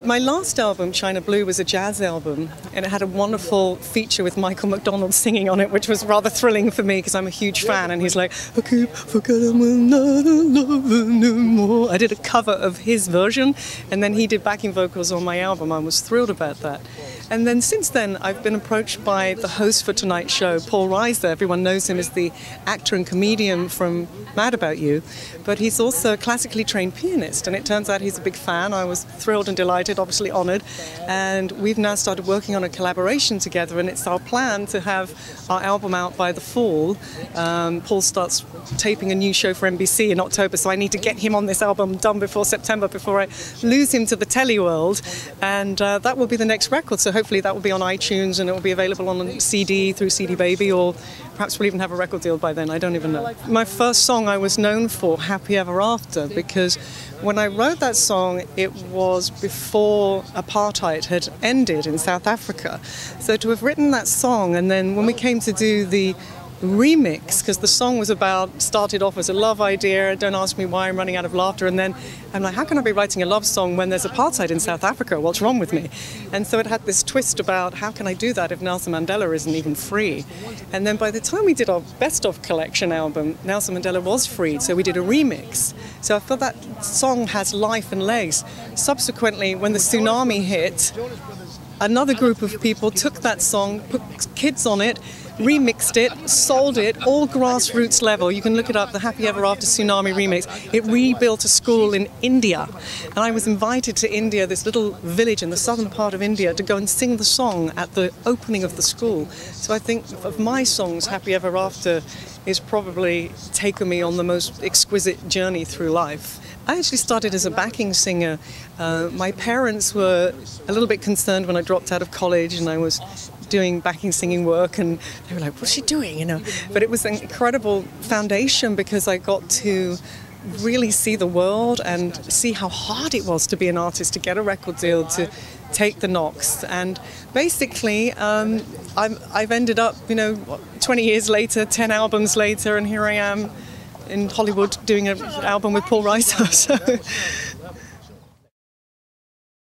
My last album, China Blue, was a jazz album, and it had a wonderful feature with Michael McDonald singing on it, which was rather thrilling for me because I'm a huge fan, and he's like, I keep forgetting when I don't love you anymore. I did a cover of his version, and then he did backing vocals on my album. I was thrilled about that. And then since then, I've been approached by the host for tonight's show, Paul Reiser. Everyone knows him as the actor and comedian from Mad About You, but he's also a classically trained pianist, and it turns out he's a big fan. I was thrilled and delighted, obviously honoured, and we've now started working on a collaboration together, and it's our plan to have our album out by the fall. Paul starts taping a new show for NBC in October, so I need to get him on this album done before September, before I lose him to the telly world, and that will be the next record. So hopefully that will be on iTunes, and it will be available on CD through CD Baby, or perhaps we'll even have a record deal by then. I don't even know. My first song I was known for, Happy Ever After, because when I wrote that song, it was before apartheid had ended in South Africa. So to have written that song, and then when we came to do the remix, because the song was started off as a love idea, don't ask me why I'm running out of laughter, and then I'm like, how can I be writing a love song when there's apartheid in South Africa? What's wrong with me? And so it had this twist about how can I do that if Nelson Mandela isn't even free? And then by the time we did our Best Of collection album, Nelson Mandela was freed, so we did a remix. So I felt that song has life and legs. Subsequently, when the tsunami hit, another group of people took that song, put kids on it, remixed it, sold it, all grassroots level. You can look it up, the Happy Ever After Tsunami remix. It rebuilt a school in India. And I was invited to India, this little village in the southern part of India, to go and sing the song at the opening of the school. So I think of my songs, Happy Ever After is probably taken me on the most exquisite journey through life. I actually started as a backing singer. My parents were a little bit concerned when I dropped out of college and I was doing backing singing work, and they were like, what's she doing, you know? But it was an incredible foundation because I got to really see the world and see how hard it was to be an artist, to get a record deal, to take the knocks. And basically, I've ended up, 20 years later, 10 albums later, and here I am in Hollywood doing an album with Paul Reiser. So